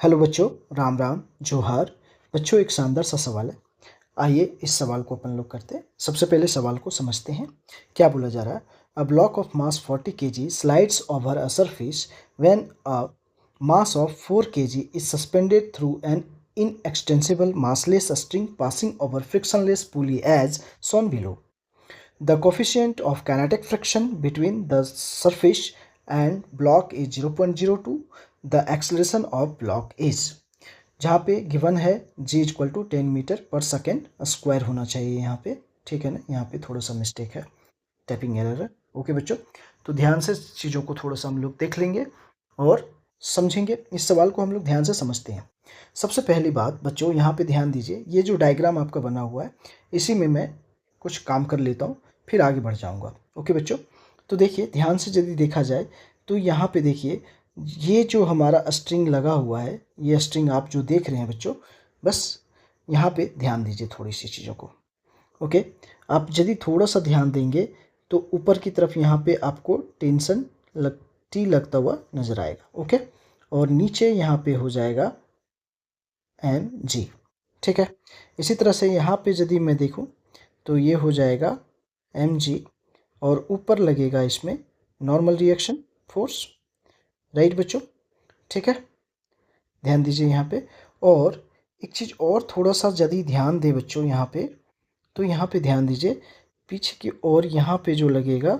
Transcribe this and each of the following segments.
Hello बच्चों, राम राम जोहार। बच्चों, एक शानदार सा सवाल है। आइए इस सवाल को अपन लोग करते हैं। सबसे पहले सवाल को समझते हैं। क्या बोला जा रहा है? A block of mass 40 kg slides over a surface when a mass of 4 kg is suspended through an inextensible massless string passing over frictionless pulley as shown below. The coefficient of kinetic friction between the surface and block is 0.02. The acceleration of block is, जहाँ पे given है g equal to 10 metre पर second square होना चाहिए यहाँ पे। ठीक है ना, यहाँ पे थोड़ा सा मिस्टेक है, टाइपिंग एरर है। ओके बच्चों, तो ध्यान से चीज़ों को थोड़ा सा हम लोग देख लेंगे और समझेंगे। इस सवाल को हम लोग ध्यान से समझते हैं। सबसे पहली बात बच्चों, यहाँ पे ध्यान दीजिए, ये जो डायग्राम आपका बना हुआ है इसी में मैं कुछ काम कर लेता हूँ, फिर आगे बढ़ जाऊँगा। ओके बच्चों, तो देखिए ध्यान से यदि देखा जाए तो यहाँ पे देखिए, ये जो हमारा स्ट्रिंग लगा हुआ है, ये स्ट्रिंग आप जो देख रहे हैं बच्चों, बस यहाँ पे ध्यान दीजिए थोड़ी सी चीज़ों को। ओके, आप यदि थोड़ा सा ध्यान देंगे तो ऊपर की तरफ यहाँ पे आपको टेंशन लगता हुआ नज़र आएगा। ओके, और नीचे यहाँ पे हो जाएगा एम जी। ठीक है, इसी तरह से यहाँ पे यदि मैं देखूँ तो ये हो जाएगा एम जी, और ऊपर लगेगा इसमें नॉर्मल रिएक्शन फोर्स। राइट बच्चों, ठीक है, ध्यान दीजिए यहाँ पे। और एक चीज़ और थोड़ा सा यदि ध्यान दे बच्चों यहाँ पे, तो यहाँ पे ध्यान दीजिए पीछे की ओर यहाँ पे जो लगेगा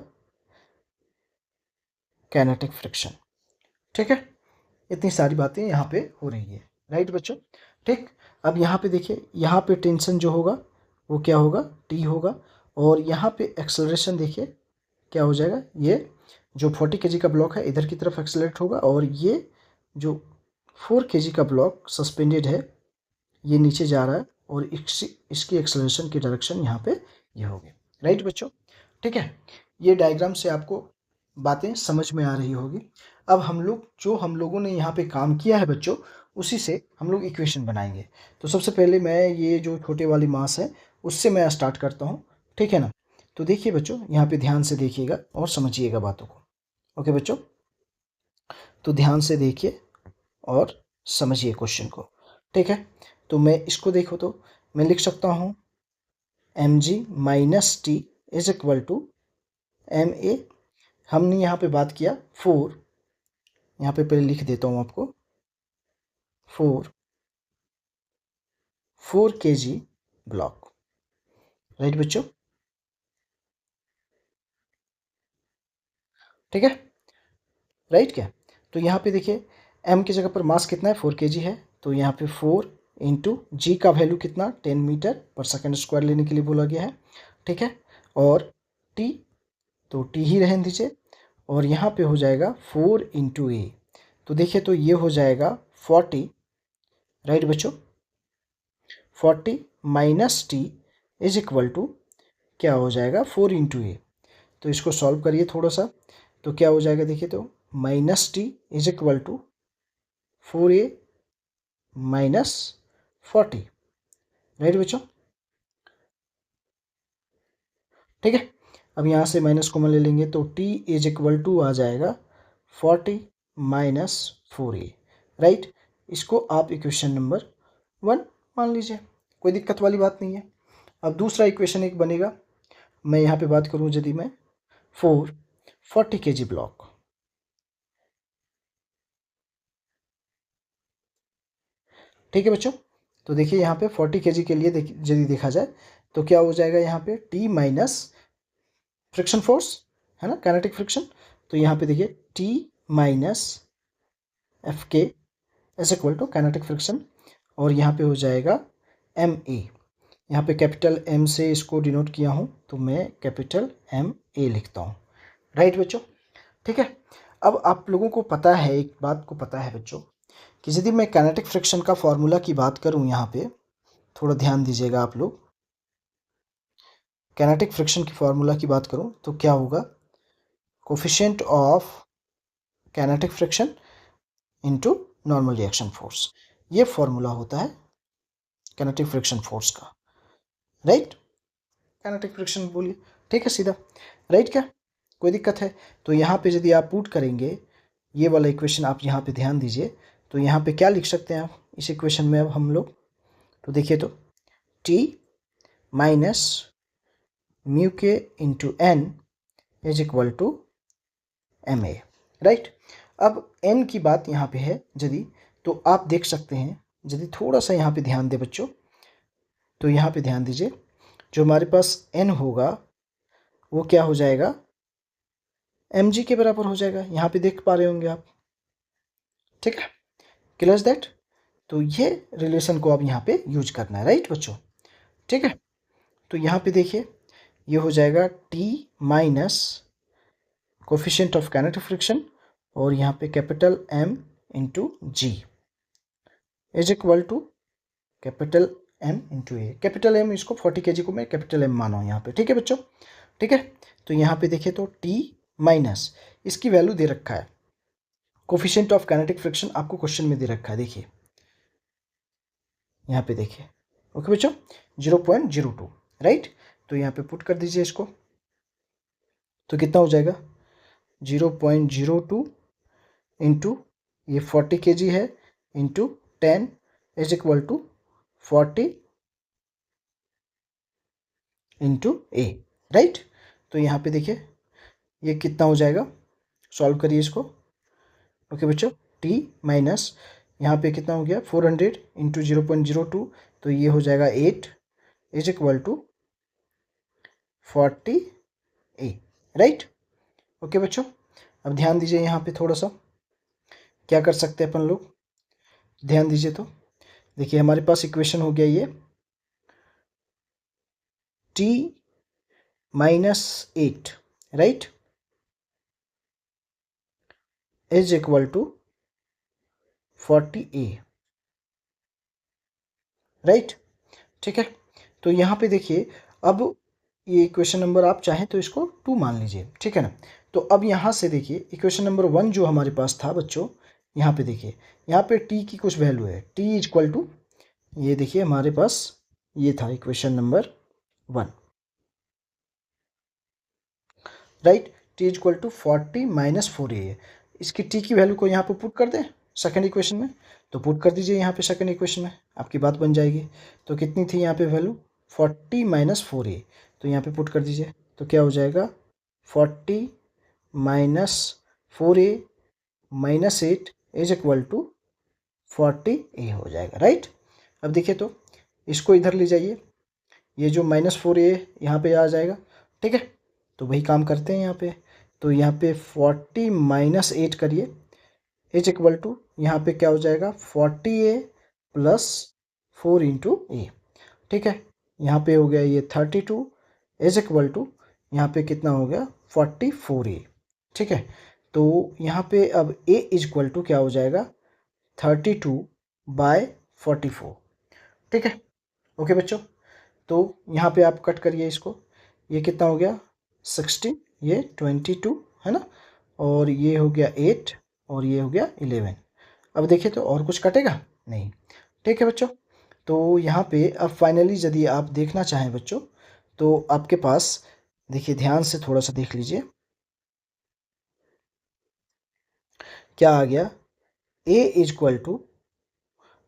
काइनेटिक फ्रिक्शन। ठीक है, इतनी सारी बातें यहाँ पे हो रही है। राइट बच्चों, ठीक। अब यहाँ पे देखिए, यहाँ पे टेंशन जो होगा वो क्या होगा, टी होगा। और यहाँ पे एक्सेलरेशन देखिए क्या हो जाएगा, ये जो 40 kg का ब्लॉक है इधर की तरफ एक्सेलरेट होगा, और ये जो 4 kg का ब्लॉक सस्पेंडेड है ये नीचे जा रहा है, और इसकी एक्सेलरेशन की डायरेक्शन यहाँ पे ये होगी। राइट बच्चों, ठीक है, ये डायग्राम से आपको बातें समझ में आ रही होगी। अब हम लोगों ने यहाँ पे काम किया है बच्चों, उसी से हम लोग इक्वेशन बनाएंगे। तो सबसे पहले मैं ये जो छोटे वाली मास है उससे मैं स्टार्ट करता हूँ। ठीक है ना, तो देखिए बच्चों, यहाँ पे ध्यान से देखिएगा और समझिएगा बातों को। ओके बच्चों, तो ध्यान से देखिए और समझिए क्वेश्चन को। ठीक है, तो मैं इसको देखो तो मैं लिख सकता हूँ M G minus T is equal to M A. हमने यहाँ पे बात किया 4, यहाँ पे पहले लिख देता हूँ आपको, 4 kg ब्लॉक। राइट बच्चों, ठीक है, राइट क्या। तो यहाँ पे देखिए m की जगह पर मास कितना है, 4 kg है, तो यहाँ पे 4 इंटू जी का वैल्यू कितना, 10 मीटर पर सेकेंड स्क्वायर लेने के लिए बोला गया है। ठीक है, और t, तो t ही रहने दीजिए, और यहाँ पे हो जाएगा 4 इंटू ए। तो देखिए, तो ये हो जाएगा 40। राइट बच्चों, 40 minus T is equal to क्या हो जाएगा, 4 इंटू ए। तो इसको सॉल्व करिए थोड़ा सा, तो क्या हो जाएगा देखिए, तो minus T is equal to 4a minus 40। Right बच्चों, ठीक है। अब यहाँ से माइनस कॉमन ले लेंगे तो t इज इक्वल टू आ जाएगा 40 माइनस 4a। राइट, इसको आप इक्वेशन नंबर 1 मान लीजिए, कोई दिक्कत वाली बात नहीं है। अब दूसरा इक्वेशन एक बनेगा, मैं यहाँ पे बात करूँ यदि मैं 40 kg ब्लॉक। ठीक है बच्चों, तो देखिए यहाँ पे 40 kg के लिए यदि देखा जाए तो क्या हो जाएगा, यहाँ पे t माइनस फ्रिक्शन फोर्स है ना, काइनेटिक फ्रिक्शन। तो यहाँ पे देखिए t minus F K is equal to kinetic friction, और यहाँ पे हो जाएगा एम ए। यहाँ पे कैपिटल एम से इसको डिनोट किया हूँ, तो मैं कैपिटल एम ए लिखता हूँ। राइट बच्चों, ठीक है। अब आप लोगों को पता है, एक बात को पता है बच्चों, कि यदि मैं काइनेटिक फ्रिक्शन का फॉर्मूला की बात करूँ, यहाँ पे थोड़ा ध्यान दीजिएगा आप लोग, काइनेटिक फ्रिक्शन की फॉर्मूला की बात करूँ तो क्या होगा, coefficient of kinetic friction into normal reaction force. ये फॉर्मूला होता है काइनेटिक फ्रिक्शन फोर्स का। राइट, काइनेटिक फ्रिक्शन बोलिए, ठीक है सीधा। राइट क्या, कोई दिक्कत है? तो यहाँ पे यदि आप पुट करेंगे ये वाला इक्वेशन, आप यहाँ पे ध्यान दीजिए, तो यहाँ पे क्या लिख सकते हैं आप इस इक्वेशन में अब हम लोग, तो देखिए तो T minus mu K into N is equal to M A, right. अब n की बात यहाँ पे है यदि, तो आप देख सकते हैं यदि थोड़ा सा यहाँ पे ध्यान दे बच्चों, तो यहाँ पे ध्यान दीजिए, जो हमारे पास n होगा वो क्या हो जाएगा, mg के बराबर हो जाएगा। यहाँ पे देख पा रहे होंगे आप, ठीक है, क्लियर दैट। तो ये रिलेशन को अब यहाँ पे यूज करना है, राइट बच्चों, ठीक है। तो यहाँ पे देखिए ये हो जाएगा T minus coefficient of kinetic friction और यहाँ पे capital M into G is equal to capital M into A. Capital M इसको 40 kg को मैं कैपिटल M माना हूँ यहाँ पे, ठीक है बच्चों, ठीक है। तो यहाँ पे देखिए तो T माइनस इसकी वैल्यू दे रखा है, कोफिशिएंट ऑफ काइनेटिक फ्रिक्शन आपको क्वेश्चन में दे रखा है, देखिए यहाँ पे देखिए, ओके बच्चों 0.02, राइट। तो यहाँ पे पुट कर दीजिए इसको, तो कितना हो जाएगा 0.02 इंटू ये 40 kg है into 10 is equal to 40 into A, right. तो यहाँ पे देखिए ये कितना हो जाएगा, सॉल्व करिए इसको, ओके बच्चों। T माइनस यहाँ पे कितना हो गया 400 इंटू 0.02, तो ये हो जाएगा 8 is equal to 40 A, right, okay बच्चों। अब ध्यान दीजिए यहाँ पे थोड़ा सा क्या कर सकते हैं अपन लोग, ध्यान दीजिए तो देखिए हमारे पास इक्वेशन हो गया ये T minus 8, right, is equal to 40A, right, ठीक है। तो यहाँ पे देखिए अब ये इक्वेशन नंबर आप चाहें तो इसको 2 मान लीजिए, ठीक है ना। तो अब यहाँ से देखिए इक्वेशन नंबर 1 जो हमारे पास था बच्चों, यहाँ पे देखिए यहाँ पे T की कुछ वैल्यू है, T इज इक्वल टू, ये देखिए हमारे पास ये था equation number 1, right, T is equal to 40 minus 4A है। इसकी T की वैल्यू को यहाँ पे पुट कर दें सेकंड इक्वेशन में, तो पुट कर दीजिए यहाँ पे सेकंड इक्वेशन में, आपकी बात बन जाएगी। तो कितनी थी यहाँ पे वैल्यू 40 माइनस 4A, तो यहाँ पे पुट कर दीजिए, तो क्या हो जाएगा 40 minus 4A minus 8 is equal to 40A हो जाएगा, राइट। अब देखिए तो इसको इधर ले जाइए, ये जो माइनस 4A यहाँ पे आ जाएगा, ठीक है। तो वही काम करते हैं यहाँ पे, तो यहाँ पे 40 माइनस 8 करिए इज इक्वल टू यहाँ पे क्या हो जाएगा 40A प्लस 4 इंटू ए, ठीक है। यहाँ पे हो गया ये 32 इज इक्वल टू यहाँ पे कितना हो गया 44A, ठीक है। तो यहाँ पे अब A इज इक्वल टू क्या हो जाएगा 32/44, ठीक है, ओके बच्चों। तो यहाँ पे आप कट करिए इसको, ये कितना हो गया 16, ये 22 है ना, और ये हो गया 8 और ये हो गया 11। अब देखिए तो और कुछ कटेगा नहीं, ठीक है बच्चों। तो यहाँ पे अब फाइनली यदि आप देखना चाहें बच्चों, तो आपके पास देखिए ध्यान से थोड़ा सा देख लीजिए क्या आ गया, A इज इक्वल टू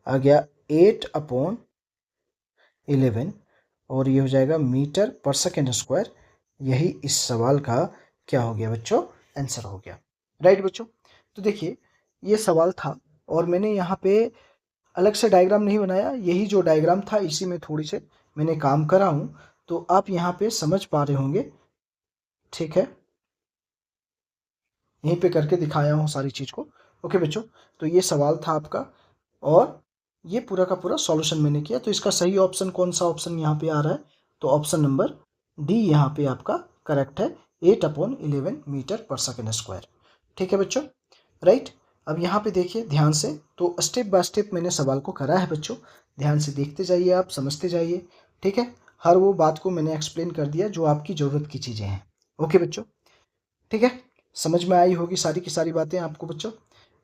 आ गया 8/11 और ये हो जाएगा मीटर पर सेकेंड स्क्वायर। यही इस सवाल का क्या हो गया बच्चों, आंसर हो गया, राइट बच्चों। तो देखिए ये सवाल था और मैंने यहाँ पे अलग से डायग्राम नहीं बनाया, यही जो डायग्राम था इसी में थोड़ी से मैंने काम करा हूँ, तो आप यहाँ पे समझ पा रहे होंगे, ठीक है, यहीं पे करके दिखाया हूँ सारी चीज़ को, ओके बच्चों। तो ये सवाल था आपका और ये पूरा का पूरा सॉल्यूशन मैंने किया। तो इसका सही ऑप्शन कौन सा ऑप्शन यहाँ पे आ रहा है, तो ऑप्शन नंबर डी यहाँ पे आपका करेक्ट है, 8/11 मीटर पर सेकेंड स्क्वायर, ठीक है बच्चों, राइट। अब यहाँ पे देखिए ध्यान से, तो स्टेप बाय स्टेप मैंने सवाल को करा है बच्चों, ध्यान से देखते जाइए, आप समझते जाइए, ठीक है। हर वो बात को मैंने एक्सप्लेन कर दिया जो आपकी ज़रूरत की चीज़ें हैं, ओके बच्चों, ठीक है। समझ में आई होगी सारी की सारी बातें आपको बच्चों।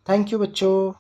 थैंक यू बच्चों।